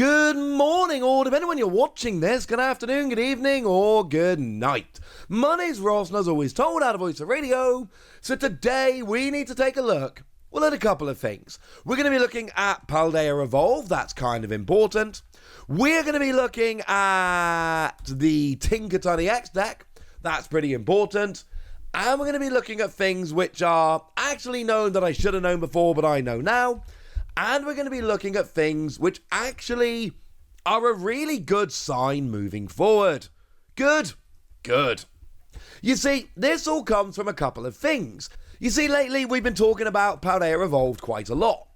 Good morning, or depending when you're watching this, good afternoon, good evening, or good night. My name's Ross, and as always told out of Voice of Radio, so today we need to take a look, well, at a couple of things. We're going to be looking at Paldea Evolved, that's kind of important. We're going to be looking at the Tinkaton Ex deck, that's pretty important. And we're going to be looking at things which are actually known that I should have known before, but I know now. And we're going to be looking at things which actually are a really good sign moving forward. Good. You see, this all comes from a couple of things. You see, lately we've been talking about Paldea Evolved quite a lot.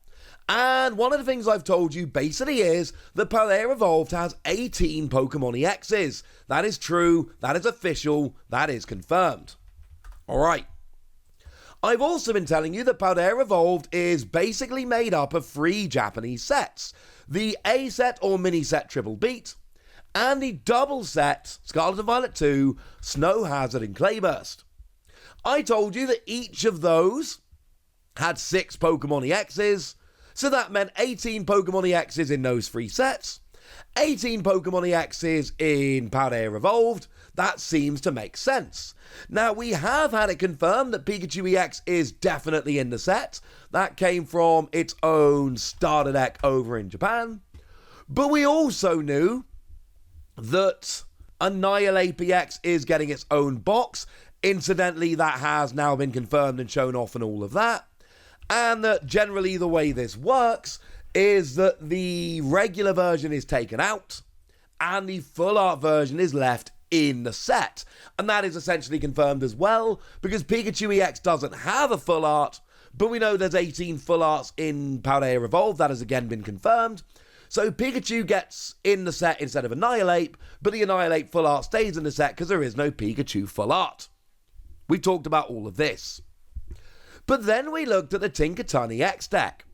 And one of the things I've told you basically is that Paldea Evolved has 18 Pokémon EXs. That is true, that is official, that is confirmed. Alright. I've also been telling you that Paldea Evolved is basically made up of 3 Japanese sets. The A set or mini set Triple Beat, and the double set Scarlet and Violet 2, Snow Hazard and Clayburst. I told you that each of those had 6 Pokemon EXs, so that meant 18 Pokemon EXs in those 3 sets, 18 Pokemon EXs in Paldea Evolved. That seems to make sense. Now, we have had it confirmed that Pikachu EX is definitely in the set. That came from its own starter deck over in Japan. But we also knew that Annihilate EX is getting its own box. Incidentally, that has now been confirmed and shown off and all of that. And that generally the way this works is that the regular version is taken out and the full art version is left in the set. And that is essentially confirmed as well, because Pikachu EX doesn't have a full art, but we know there's 18 full arts in Paldea Evolved. That has again been confirmed. So Pikachu gets in the set instead of Annihilate, but the Annihilate full art stays in the set because there is no Pikachu full art. We've talked about all of this. But then we looked at the Tinkaton Ex deck.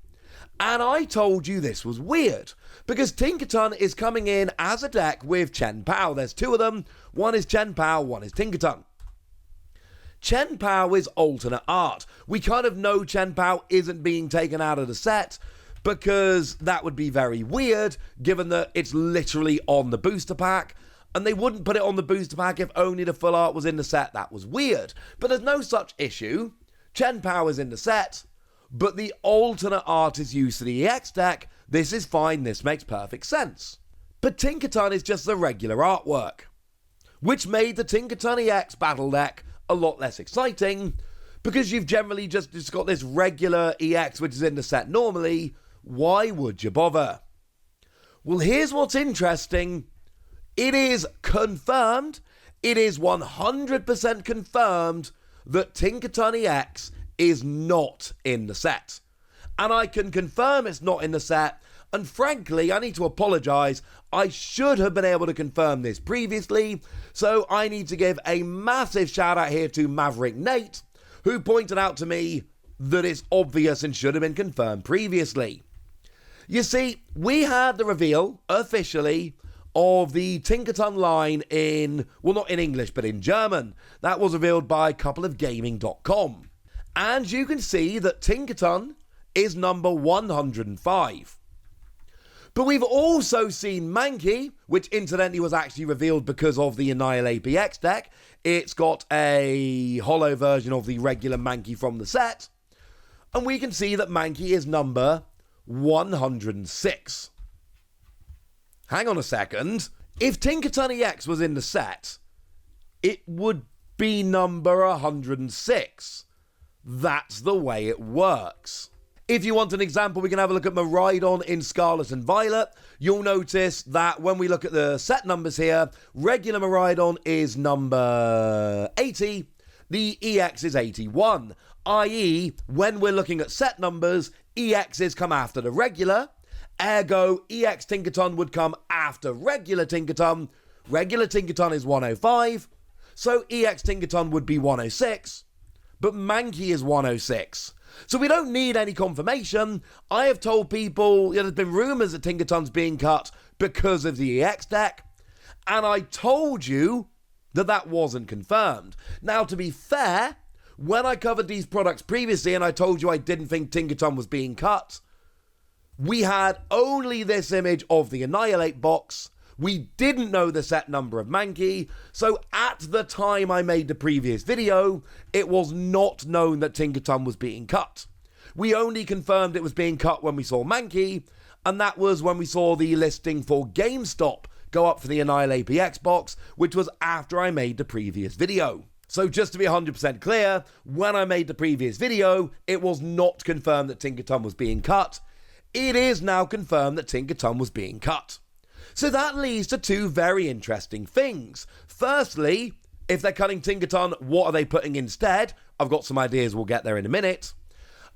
And I told you this was weird, because Tinkaton is coming in as a deck with Chien-Pao. There's 2 of them. One is Chien-Pao, one is Tinkaton. Chien-Pao is alternate art. We kind of know Chien-Pao isn't being taken out of the set, because that would be very weird, given that it's literally on the booster pack. And they wouldn't put it on the booster pack if only the full art was in the set. That was weird. But there's no such issue. Chien-Pao is in the set, but the alternate art is used to the EX deck. This is fine, this makes perfect sense. But Tinkaton is just the regular artwork, which made the Tinkaton EX battle deck a lot less exciting, because you've generally just got this regular EX which is in the set normally. Why would you bother? Well, here's what's interesting. It is confirmed, it is 100% confirmed that Tinkaton EX is not in the set. And I can confirm it's not in the set, and frankly, I need to apologise. I should have been able to confirm this previously, so I need to give a massive shout out here to Maverick Nate, who pointed out to me that it's obvious and should have been confirmed previously. You see, we had the reveal, officially, of the Tinkaton line in, well, not in English, but in German. That was revealed by coupleofgaming.com. And you can see that Tinkaton is number 105. But we've also seen Mankey, which incidentally was actually revealed because of the Annihilate EX deck. It's got a holo version of the regular Mankey from the set. And we can see that Mankey is number 106. Hang on a second. If Tinkaton EX was in the set, it would be number 106. That's the way it works. If you want an example, we can have a look at Miraidon in Scarlet and Violet. You'll notice that when we look at the set numbers here, regular Miraidon is number 80, the EX is 81, i.e., when we're looking at set numbers, EXs come after the regular, ergo, EX Tinkaton would come after regular Tinkaton. Regular Tinkaton is 105, so EX Tinkaton would be 106, but Mankey is 106. So we don't need any confirmation. I have told people, there's been rumours that Tinkaton's being cut because of the EX deck, and I told you that that wasn't confirmed. Now, to be fair, when I covered these products previously and I told you I didn't think Tinkaton was being cut, We had only this image of the Annihilate box. We didn't know the set number of Mankey, so at the time I made the previous video, it was not known that Tinkaton was being cut. We only confirmed it was being cut when we saw Mankey, and that was when we saw the listing for GameStop go up for the Annihilate PX box, which was after I made the previous video. So just to be 100% clear, when I made the previous video, it was not confirmed that Tinkaton was being cut. It is now confirmed that Tinkaton was being cut. So that leads to two very interesting things. Firstly, if they're cutting Tinkaton, what are they putting instead? I've got some ideas, we'll get there in a minute.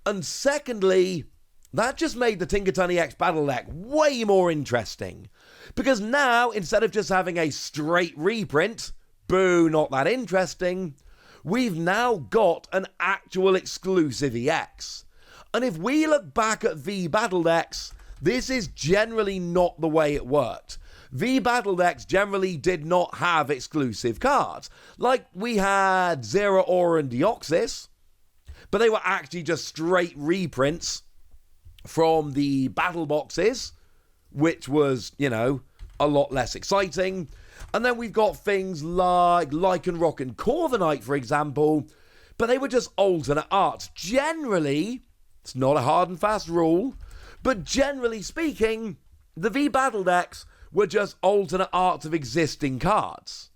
And secondly, that just made the Tinkaton EX battle deck way more interesting. Because now, instead of just having a straight reprint, boo, not that interesting, we've now got an actual exclusive EX. And if we look back at V battle decks, this is generally not the way it worked. V battle decks generally did not have exclusive cards. Like, we had Zera Aura and Deoxys, but they were actually just straight reprints from the battle boxes, which was, you know, a lot less exciting. And then we've got things like Lycanroc and Corviknight, for example, but they were just alternate arts. Generally, it's not a hard and fast rule, but generally speaking, the V battle decks were just alternate arts of existing cards,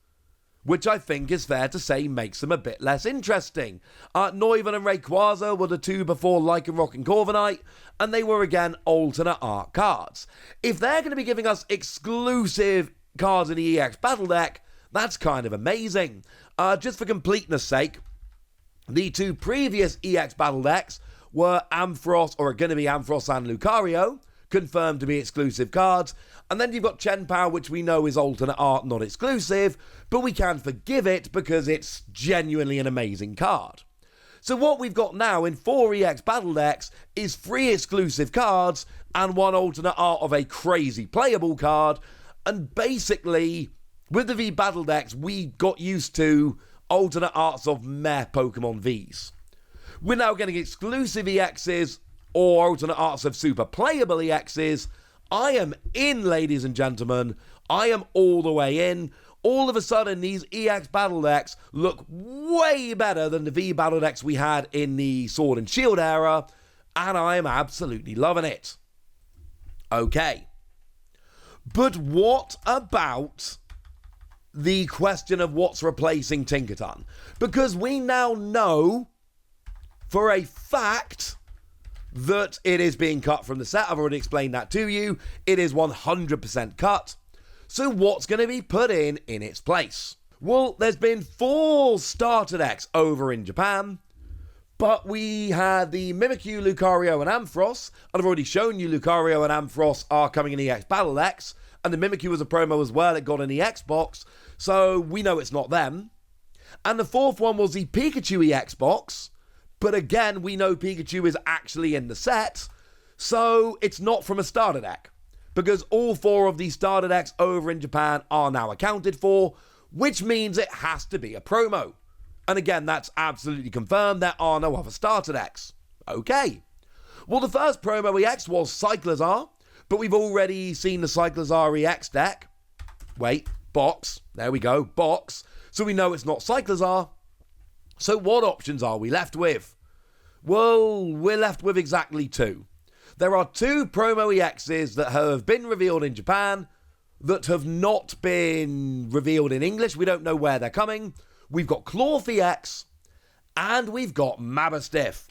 which I think is fair to say makes them a bit less interesting. Noivern and Rayquaza were the two before Lycanroc and Corviknight, and they were again alternate art cards. If they're going to be giving us exclusive cards in the EX battle deck, that's kind of amazing. Just for completeness sake, the two previous EX battle decks were Ampharos, or are going to be Ampharos and Lucario, confirmed to be exclusive cards. And then you've got Chien-Pao, which we know is alternate art, not exclusive, but we can forgive it because it's genuinely an amazing card. So what we've got now in 4 EX battle decks is 3 exclusive cards and 1 alternate art of a crazy playable card. And basically, with the V battle decks, we got used to alternate arts of meh Pokemon Vs. We're now getting exclusive EXs or alternate arts of super playable EXs. I am in, ladies and gentlemen. I am all the way in. All of a sudden, these EX battle decks look way better than the V battle decks we had in the Sword and Shield era, and I am absolutely loving it. Okay. But what about the question of what's replacing Tinkaton? Because we now know for a fact that it is being cut from the set. I've already explained that to you. It is 100% cut. So what's going to be put in its place? Well, there's been 4 starter decks over in Japan, but we had the Mimikyu, Lucario, and Ampharos, and I've already shown you Lucario and Ampharos are coming in EX battle decks, and the Mimikyu was a promo as well. It got an EX box, so we know it's not them. And the 4th one was the Pikachu EX box, but again, we know Pikachu is actually in the set, so it's not from a starter deck, because all 4 of these starter decks over in Japan are now accounted for, which means it has to be a promo. And again, that's absolutely confirmed. There are no other starter decks. Okay. Well, the first promo EX was Cyclizar, but we've already seen the Cyclizar EX deck. Wait, box. There we go, box. So we know it's not Cyclizar. So what options are we left with? Well, we're left with exactly 2. There are 2 promo EXs that have been revealed in Japan that have not been revealed in English. We don't know where they're coming. We've got Clorth EX and we've got Mabastiff.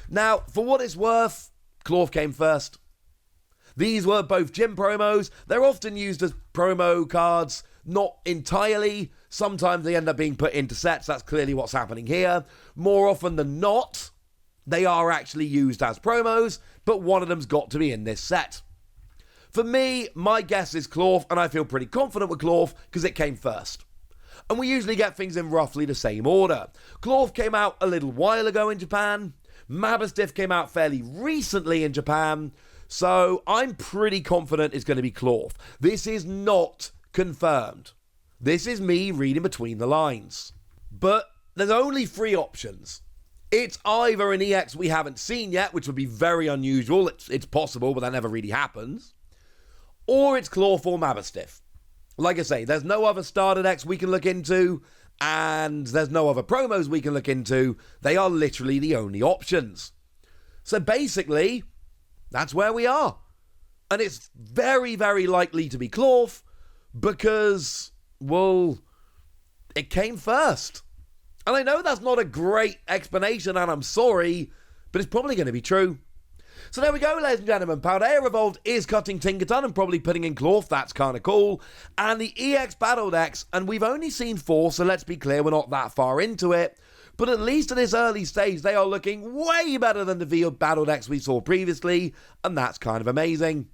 Now, for what it's worth, Clorth came first. These were both gym promos. They're often used as promo cards, not entirely. Sometimes they end up being put into sets. That's clearly what's happening here. More often than not, they are actually used as promos, but one of them's got to be in this set. For me, my guess is Clorth, and I feel pretty confident with Clorth because it came first. And we usually get things in roughly the same order. Clorth came out a little while ago in Japan. Mabastiff came out fairly recently in Japan. So I'm pretty confident it's going to be Clorth. This is not confirmed. This is me reading between the lines. But there's only 3 options. It's either an EX we haven't seen yet, which would be very unusual. It's possible, but that never really happens. Or it's Clawform Aberstiff. Like I say, there's no other starter decks we can look into, and there's no other promos we can look into. They are literally the only options. So basically, that's where we are. And it's very, very likely to be Clawf because, well, it came first. And I know that's not a great explanation, and I'm sorry, but it's probably going to be true. So there we go, ladies and gentlemen. Paldea Evolved is cutting Tinkaton and probably putting in Clawf. That's kind of cool. And the EX battle decks, and we've only seen 4, so let's be clear, we're not that far into it. But at least at this early stage, they are looking way better than the V battle decks we saw previously, and that's kind of amazing.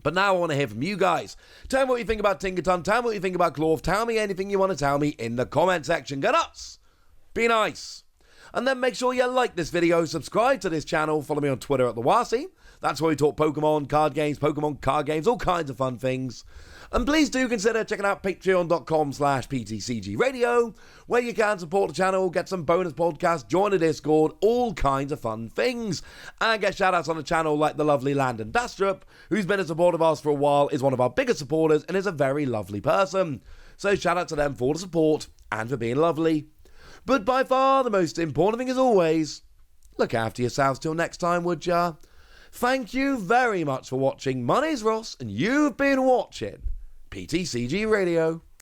But now I want to hear from you guys. Tell me what you think about Tinkaton. Tell me what you think about Clawf. Tell me anything you want to tell me in the comment section. Go nuts! Be nice! And then make sure you like this video, subscribe to this channel, follow me on Twitter at @TheWasi. That's where we talk Pokemon card games, all kinds of fun things. And please do consider checking out patreon.com/PTCGradio, where you can support the channel, get some bonus podcasts, join the Discord, all kinds of fun things. And get shoutouts on the channel like the lovely Landon Dastrup, who's been a supporter of ours for a while, is one of our biggest supporters, and is a very lovely person. So shout out to them for the support and for being lovely. But by far the most important thing as always, look after yourselves till next time, would ya? Thank you very much for watching. My name's Ross, and you've been watching PTCG Radio.